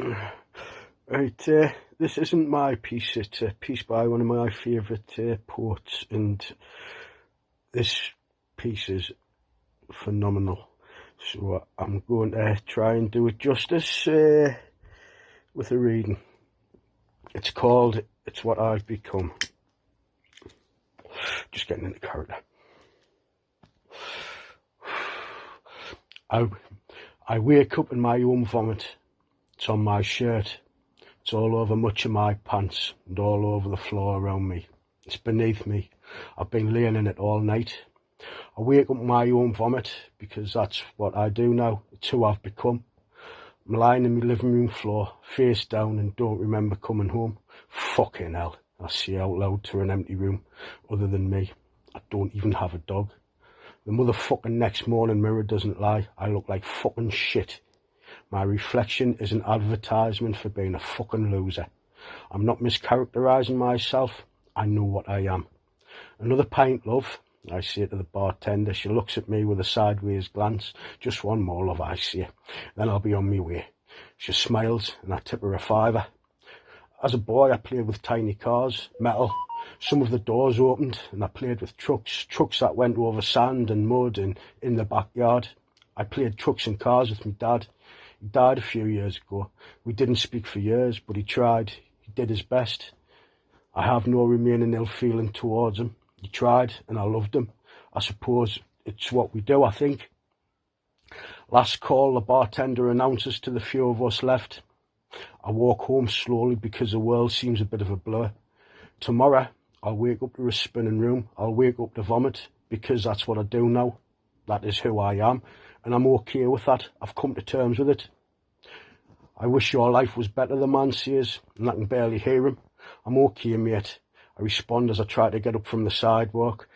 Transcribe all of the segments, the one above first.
Right, this isn't my piece, it's a piece by one of my favourite poets, and this piece is phenomenal. So I'm going to try and do it justice with a reading. It's called It's What I've Become. Just getting into character. I wake up in my own vomit. It's on my shirt. It's all over much of my pants and all over the floor around me. It's beneath me. I've been laying in it all night. I wake up in my own vomit because that's what I do now. It's who I've become. I'm lying in my living room floor, face down, and don't remember coming home. Fucking hell, I say out loud to an empty room. Other than me, I don't even have a dog. The motherfucking next morning mirror doesn't lie. I look like fucking shit. My reflection is an advertisement for being a fucking loser. I'm not mischaracterising myself. I know what I am. Another pint, love, I say to the bartender. She looks at me with a sideways glance. Just one more, love, I say. Then I'll be on my way. She smiles and I tip her a fiver. As a boy, I played with tiny cars, metal. Some of the doors opened and I played with trucks that went over sand and mud and in the backyard. I played trucks and cars with my dad. He died a few years ago. We didn't speak for years, but he tried. He did his best. I have no remaining ill feeling towards him. He tried and I loved him. I suppose it's what we do, I think. Last call, the bartender announces to the few of us left. I walk home slowly because the world seems a bit of a blur. Tomorrow, I'll wake up to a spinning room. I'll wake up to vomit because that's what I do now. That is who I am, and I'm okay with that. I've come to terms with it. I wish your life was better, the man says, and I can barely hear him. I'm okay, mate. I respond as I try to get up from the sidewalk,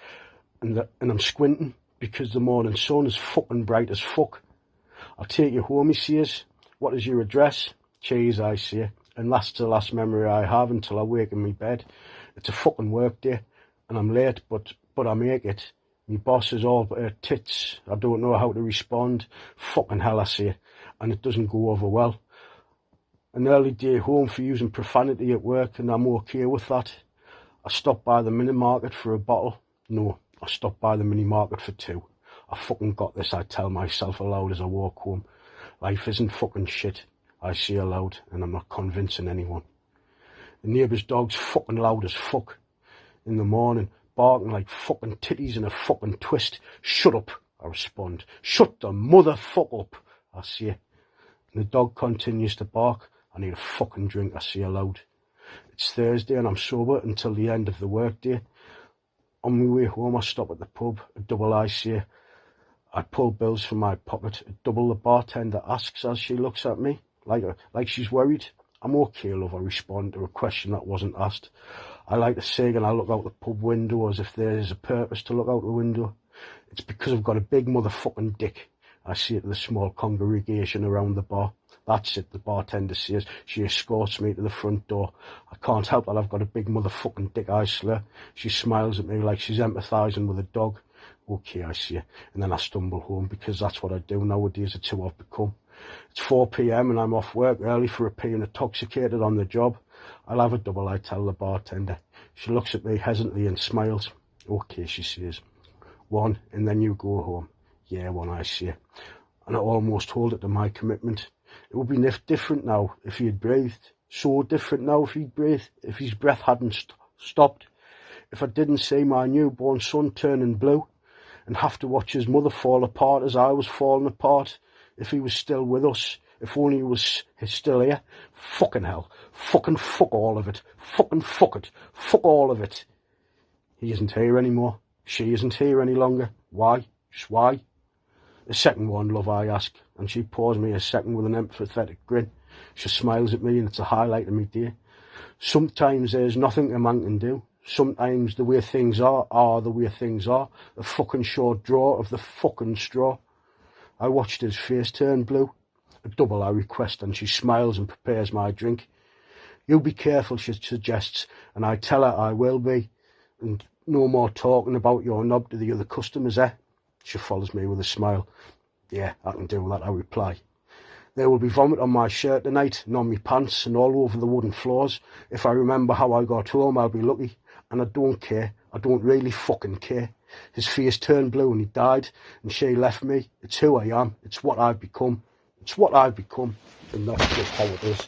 and I'm squinting because the morning sun is fucking bright as fuck. I'll take you home, he says. What is your address? Cheese, I say, and that's the last memory I have until I wake in my bed. It's a fucking work day, and I'm late, but I make it. My boss is all tits. I don't know how to respond. Fucking hell, I say, and it doesn't go over well. An early day home for using profanity at work, and I'm okay with that. I stop by the mini market for a bottle. No, I stop by the mini market for two. I fucking got this, I tell myself aloud as I walk home. Life isn't fucking shit, I say aloud, and I'm not convincing anyone. The neighbour's dog's fucking loud as fuck. In the morning, barking like fucking titties in a fucking twist. Shut up, I respond. Shut the motherfuck up, I say. And the dog continues to bark. I need a fucking drink, I say aloud. It's Thursday and I'm sober until the end of the workday. On my way home, I stop at the pub. A double, I say. I pull bills from my pocket. A double, the bartender asks as she looks at me, like she's worried. I'm okay, love, I respond to a question that wasn't asked. I like to sing and I look out the pub window as if there's a purpose to look out the window. It's because I've got a big motherfucking dick, I say to the small congregation around the bar. That's it, the bartender says. She escorts me to the front door. I can't help that I've got a big motherfucking dick, I slur. She smiles at me like she's empathising with a dog. Okay, I say, and then I stumble home because that's what I do nowadays. It's who I've become. It's 4 p.m. and I'm off work early for a being intoxicated on the job. I'll have a double, I tell the bartender. She looks at me hesitantly and smiles. Okay, she says. One, and then you go home. Yeah, one, I say. And I almost hold it to my commitment. It would be different now if he had breathed. So different now if he'd breathed, if his breath hadn't stopped. If I didn't see my newborn son turning blue and have to watch his mother fall apart as I was falling apart. If he was still with us, if only he was still here. Fucking hell. Fucking fuck all of it. Fucking fuck it. Fuck all of it. He isn't here anymore. She isn't here any longer. Why? Just why? The second one, love, I ask, and she paws me a second with an empathetic grin. She smiles at me and it's a highlight of my day. Sometimes there's nothing a man can do. Sometimes the way things are the way things are. The fucking short draw of the fucking straw. I watched his face turn blue. A double, I request, and she smiles and prepares my drink. You be careful, she suggests, and I tell her I will be. And no more talking about your knob to the other customers, eh? She follows me with a smile. Yeah, I can do that, I reply. There will be vomit on my shirt tonight and on my pants and all over the wooden floors. If I remember how I got home, I'll be lucky. And I don't care. I don't really fucking care. His face turned blue and he died, and she left me. It's who I am. It's what I've become. It's what I've become. And that's just how it is.